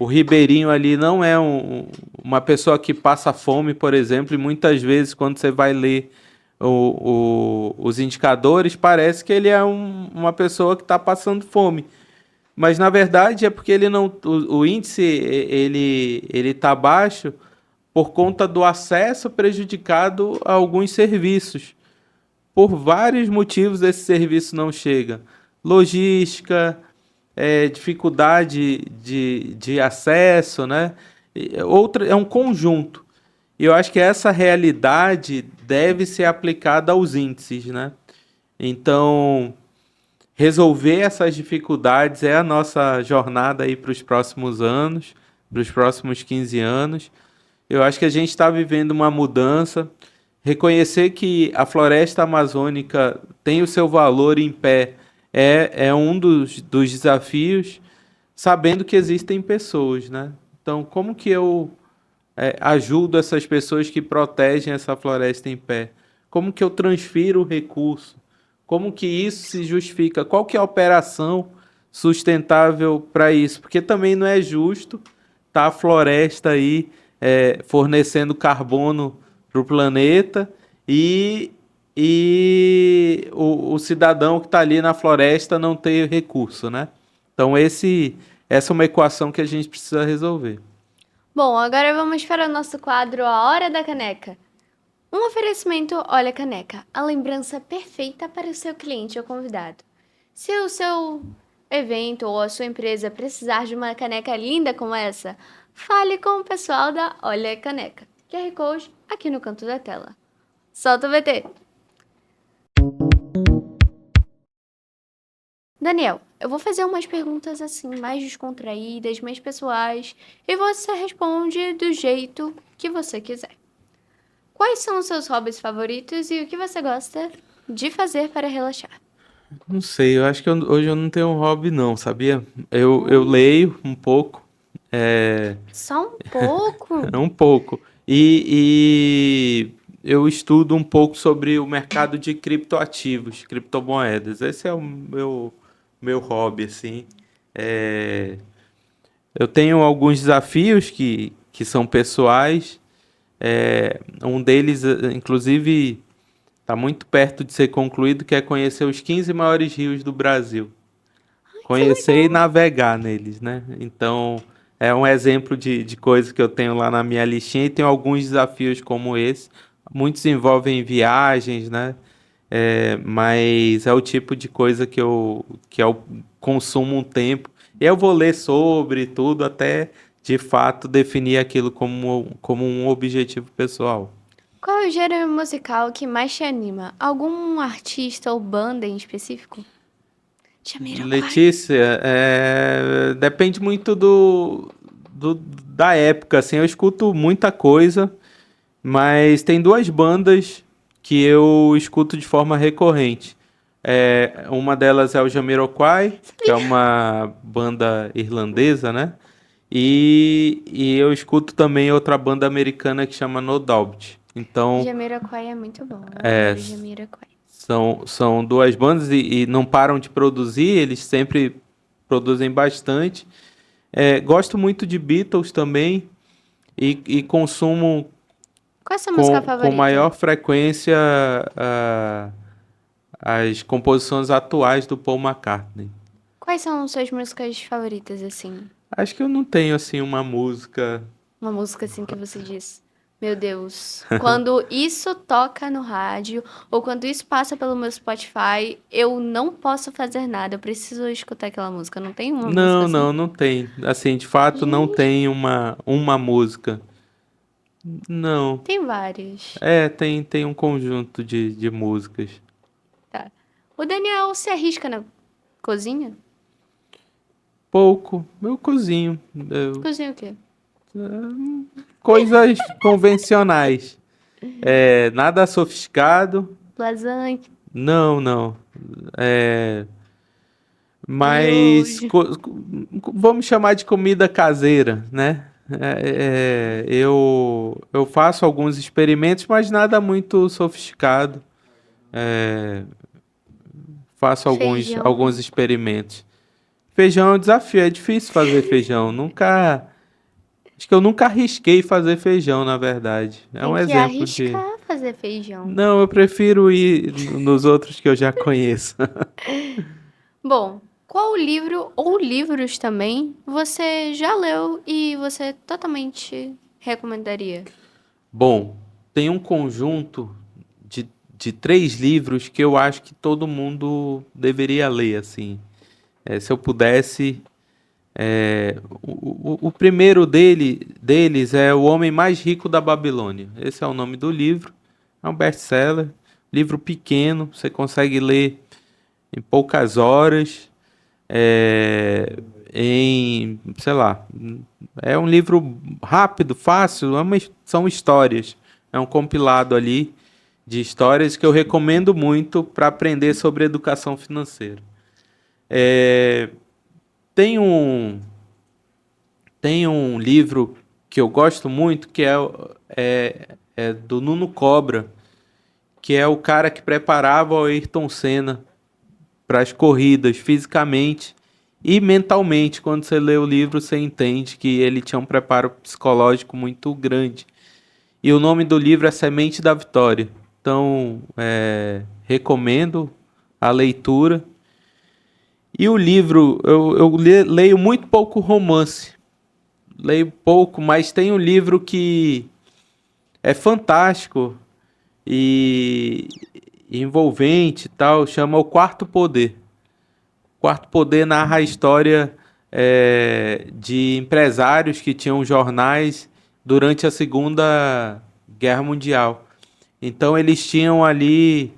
ribeirinho ali não é uma pessoa que passa fome, por exemplo, e muitas vezes quando você vai ler os indicadores, parece que ele é uma pessoa que está passando fome. Mas na verdade é porque ele não, o índice ele está baixo por conta do acesso prejudicado a alguns serviços. Por vários motivos esse serviço não chega. Logística, dificuldade de acesso, né? Outra, é um conjunto. E eu acho que essa realidade deve ser aplicada aos índices, né? Então, resolver essas dificuldades é a nossa jornada aí para os próximos anos, para os próximos 15 anos. Eu acho que a gente está vivendo uma mudança. Reconhecer que a floresta amazônica tem o seu valor em pé é um dos desafios, sabendo que existem pessoas, né? Então, como que eu ajudo essas pessoas que protegem essa floresta em pé? Como que eu transfiro o recurso? Como que isso se justifica? Qual que é a operação sustentável para isso? Porque também não é justo tá a floresta aí fornecendo carbono para o planeta e o cidadão que está ali na floresta não ter recurso, né? Então essa é uma equação que a gente precisa resolver. Bom, agora vamos para o nosso quadro A Hora da Caneca. Um oferecimento Olha Caneca, a lembrança perfeita para o seu cliente ou convidado. Se o seu evento ou a sua empresa precisar de uma caneca linda como essa, fale com o pessoal da Olha Caneca. QR Code aqui no canto da tela. Solta o VT! Daniel, eu vou fazer umas perguntas assim, mais descontraídas, mais pessoais, e você responde do jeito que você quiser. Quais são os seus hobbies favoritos e o que você gosta de fazer para relaxar? Não sei, eu acho que hoje eu não tenho um hobby não, sabia? Eu leio um pouco, Só um pouco? um pouco. eu estudo um pouco sobre o mercado de criptoativos, criptomoedas. Esse é o meu hobby, assim. É, eu tenho alguns desafios que são pessoais. Um deles, inclusive, está muito perto de ser concluído, que é conhecer os 15 maiores rios do Brasil. Que Conhecer e legal. navegar neles, né? Então, é um exemplo de coisa que eu tenho lá na minha listinha e tenho alguns desafios como esse. Muitos envolvem viagens, né? Mas é o tipo de coisa que eu consumo um tempo. E eu vou ler sobre tudo até, de fato, definir aquilo como um objetivo pessoal. Qual é o gênero musical que mais te anima? Algum artista ou banda em específico? Jamiroquai. Letícia, depende muito da época, assim, eu escuto muita coisa, mas tem duas bandas que eu escuto de forma recorrente. Uma delas é o Jamiroquai, que é uma banda irlandesa, né? E eu escuto também outra banda americana que chama No Doubt. Então, Jamiroquai é muito bom. Eu é, adoro Jamiroquai. são duas bandas e não param de produzir, eles sempre produzem bastante. Gosto muito de Beatles também e consumo Qual é a sua música com favorita? maior frequência ah, as composições atuais do Paul McCartney. Quais são suas músicas favoritas, assim? Acho que eu não tenho assim uma música. Uma música assim que você diz, meu Deus, quando isso toca no rádio ou quando isso passa pelo meu Spotify, eu não posso fazer nada, eu preciso escutar aquela música. Não tem uma música Não, assim? não tem. Assim, de fato, não Gente, tem uma música. Não. tem várias. Tem um conjunto de músicas. Tá. O Daniel se arrisca na cozinha? Pouco. Eu cozinho. Cozinha o quê? Coisas convencionais. Nada sofisticado. Lasanha, Não, não. É, mas miojo. vamos chamar de comida caseira, né? Eu faço alguns experimentos, mas nada muito sofisticado. Faço alguns Feijão. experimentos. Feijão é um desafio, é difícil fazer feijão. Nunca, acho que eu nunca arrisquei fazer feijão, na verdade. É Tem um que exemplo de. arriscar fazer feijão. Não, eu prefiro ir nos outros que eu já conheço. Bom, qual livro ou livros também você já leu e você totalmente recomendaria? Bom, tem um conjunto de três livros que eu acho que todo mundo deveria ler, assim. Se eu pudesse. O primeiro deles é O Homem Mais Rico da Babilônia. Esse é o nome do livro. É um best-seller. Livro pequeno, você consegue ler em poucas horas. Sei lá, é um livro rápido, fácil, são histórias. É um compilado ali de histórias que eu recomendo muito para aprender sobre educação financeira. É, tem um, tem um livro que eu gosto muito que é do Nuno Cobra, que é o cara que preparava o Ayrton Senna para as corridas fisicamente e mentalmente. Quando você lê o livro, você entende que ele tinha um preparo psicológico muito grande. E o nome do livro é Semente da Vitória. Então, recomendo a leitura. E o livro, leio muito pouco romance. Leio pouco, mas tem um livro que é fantástico e envolvente e tal, chama O Quarto Poder. Quarto Poder narra a história de empresários que tinham jornais durante a Segunda Guerra Mundial. Então eles tinham ali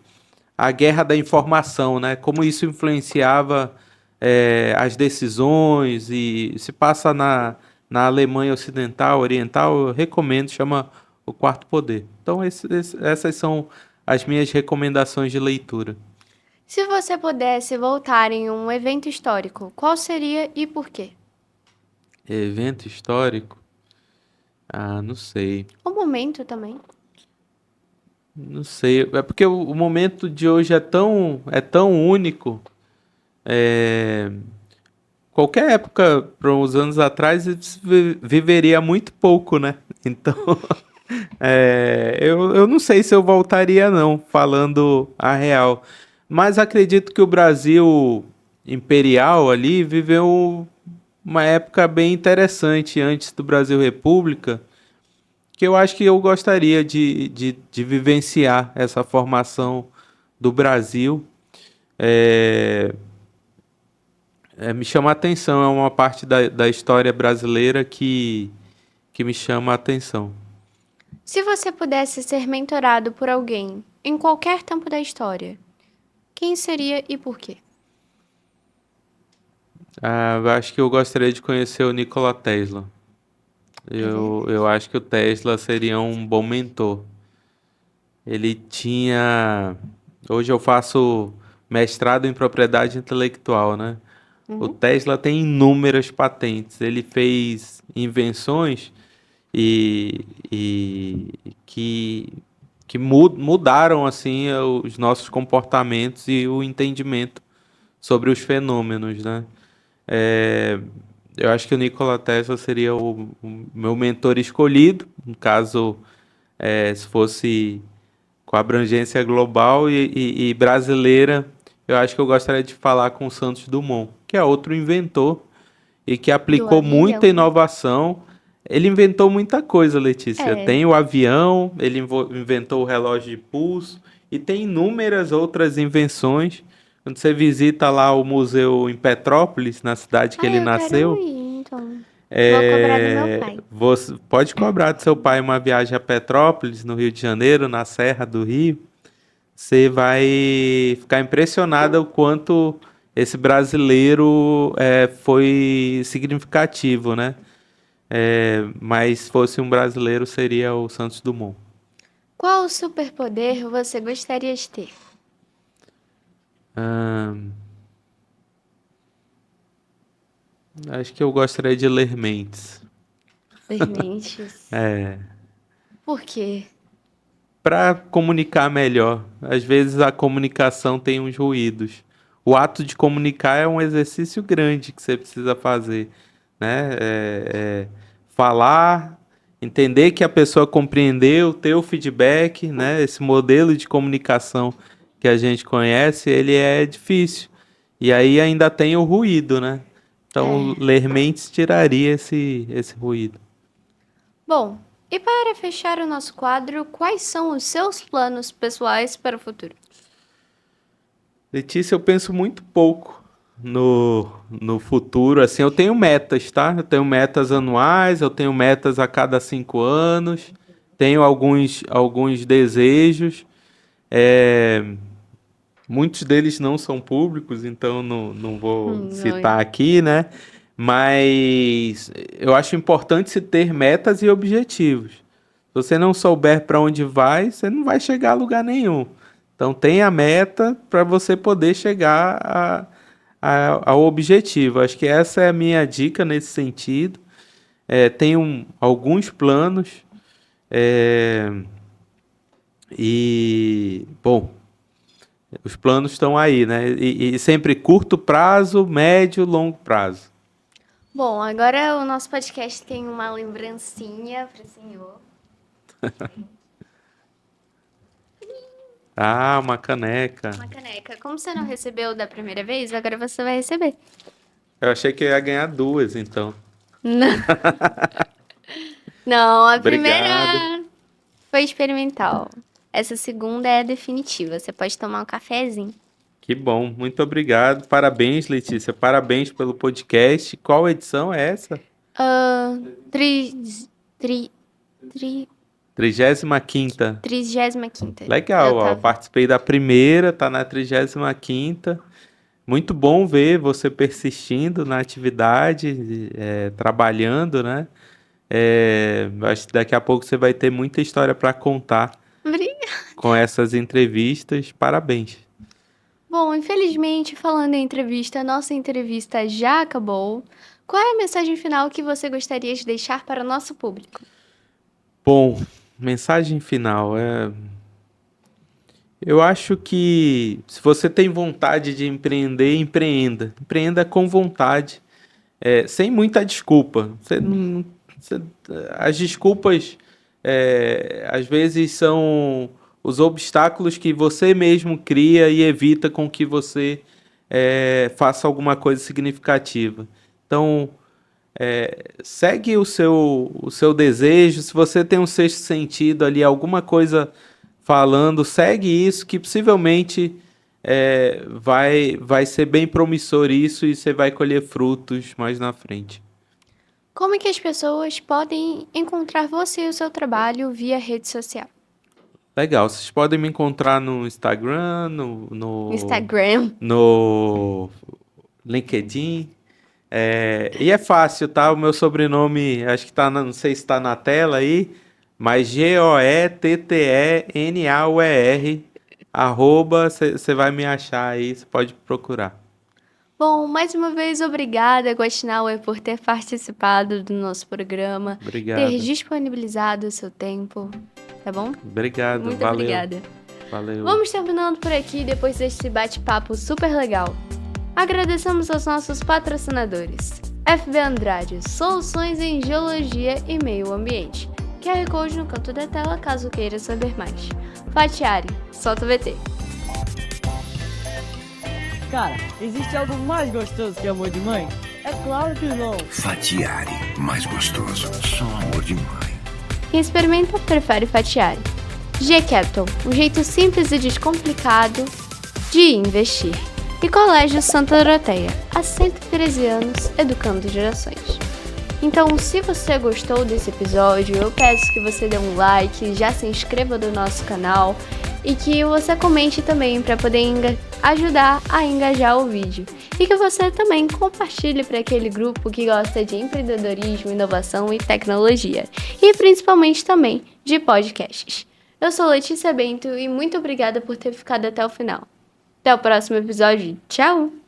a guerra da informação, né? Como isso influenciava as decisões e se passa na Alemanha Ocidental, Oriental, eu recomendo, chama O Quarto Poder. Então essas são as minhas recomendações de leitura. Se você pudesse voltar em um evento histórico, qual seria e por quê? Evento histórico? Ah, não sei. O momento também. Não sei, é porque o momento de hoje é tão único. é, Qualquer época, para uns anos atrás, viveria muito pouco, né? Então, eu não sei se eu voltaria, não, falando a real. Mas acredito que o Brasil imperial ali viveu uma época bem interessante antes do Brasil República, que eu acho que eu gostaria de vivenciar essa formação do Brasil. É, Me chama a atenção, é uma parte da história brasileira que me chama a atenção. Se você pudesse ser mentorado por alguém em qualquer tempo da história, quem seria e por quê? Eu acho que eu gostaria de conhecer o Nikola Tesla. Eu acho que o Tesla seria um bom mentor. Ele tinha. Hoje eu faço mestrado em propriedade intelectual, né? O Uhum. Tesla tem inúmeras patentes. Ele fez invenções e que mudaram assim os nossos comportamentos e o entendimento sobre os fenômenos, né? É, eu acho que o Nikola Tesla seria o meu mentor escolhido, no caso, se fosse com abrangência global e brasileira, eu acho que eu gostaria de falar com o Santos Dumont, que é outro inventor e que Do aplicou muita avião. inovação. Ele inventou muita coisa, Letícia. É. Tem o avião, ele inventou o relógio de pulso e tem inúmeras outras invenções. Quando você visita lá o museu em Petrópolis, na cidade que Ah, ele eu quero nasceu, ir, então. Vou cobrar do meu pai. você pode cobrar do seu pai uma viagem a Petrópolis, no Rio de Janeiro, na Serra do Rio. Você vai ficar impressionada o quanto esse brasileiro foi significativo, né? Mas se fosse um brasileiro, seria o Santos Dumont. Qual superpoder você gostaria de ter? Ahn, Acho que eu gostaria de ler mentes. Dementes. É, Por quê? para comunicar melhor. Às vezes a comunicação tem uns ruídos. O ato de comunicar é um exercício grande que você precisa fazer, né? Falar, entender que a pessoa compreendeu, ter o feedback, né? Esse modelo de comunicação que a gente conhece, ele é difícil. E aí ainda tem o ruído, né? Então, É. ler mentes tiraria esse ruído. Bom, e para fechar o nosso quadro, quais são os seus planos pessoais para o futuro? Letícia, eu penso muito pouco no futuro. Assim, eu tenho metas, tá? Eu tenho metas anuais, eu tenho metas a cada 5 anos, tenho alguns desejos. É, Muitos deles não são públicos, então não vou Oi. citar aqui, né? Mas eu acho importante se ter metas e objetivos. Se você não souber para onde vai, você não vai chegar a lugar nenhum. Então tenha a meta para você poder chegar ao objetivo. Acho que essa é a minha dica nesse sentido. Tenho alguns planos é, bom, os planos estão aí, né? E sempre curto prazo, médio, longo prazo. Bom, agora o nosso podcast tem uma lembrancinha para o senhor. Ah, uma caneca. Uma caneca. Como você não recebeu da primeira vez, agora você vai receber. Eu achei que eu ia ganhar duas, então. Não, não, a Obrigado. primeira foi experimental. Essa segunda é definitiva. Você pode tomar um cafezinho. Que bom, muito obrigado. Parabéns, Letícia. Parabéns pelo podcast. Qual edição é essa? Ah, tri, tri, tri, 35ª. 35ª. Eu Legal, ó. tava. Participei da primeira, tá na 35ª. Muito bom ver você persistindo na atividade, trabalhando, né? Acho que daqui a pouco você vai ter muita história para contar Obrigada. com essas entrevistas. Parabéns. Bom, infelizmente, falando em entrevista, a nossa entrevista já acabou. Qual é a mensagem final que você gostaria de deixar para o nosso público? Bom, mensagem final. Eu acho que se você tem vontade de empreender, empreenda. Empreenda com vontade, sem muita desculpa. As desculpas, às vezes, são os obstáculos que você mesmo cria e evita com que você faça alguma coisa significativa. Então, segue o seu desejo. Se você tem um sexto sentido ali, alguma coisa falando, segue isso, que possivelmente vai ser bem promissor isso e você vai colher frutos mais na frente. Como é que as pessoas podem encontrar você e o seu trabalho via rede social? Legal, vocês podem me encontrar no Instagram, no Instagram. no LinkedIn. E é fácil, tá? O meu sobrenome, acho que tá, não sei se tá na tela aí, mas GOETTENAUER, você vai me achar aí, você pode procurar. Bom, mais uma vez, obrigada, Guaxinauer, por ter participado do nosso programa, ter Obrigado. disponibilizado o seu tempo, tá bom? Obrigado, Muito valeu. obrigada. Valeu. Vamos terminando por aqui depois desse bate-papo super legal. Agradecemos aos nossos patrocinadores. FB Andrade, soluções em geologia e meio ambiente. QR Code no canto da tela caso queira saber mais. Fatiari, solta o VT. Cara, existe algo mais gostoso que amor de mãe? É claro que não. Fatiari, mais gostoso. Só amor de mãe. Quem experimenta prefere Fatiari. G-Capital, um jeito simples e descomplicado de investir. E Colégio Santa Doroteia, há 113 anos educando gerações. Então, se você gostou desse episódio, eu peço que você dê um like, já se inscreva no nosso canal e que você comente também para poder ajudar a engajar o vídeo. E que você também compartilhe para aquele grupo que gosta de empreendedorismo, inovação e tecnologia. E principalmente também de podcasts. Eu sou Letícia Bento e muito obrigada por ter ficado até o final. Até o próximo episódio. Tchau!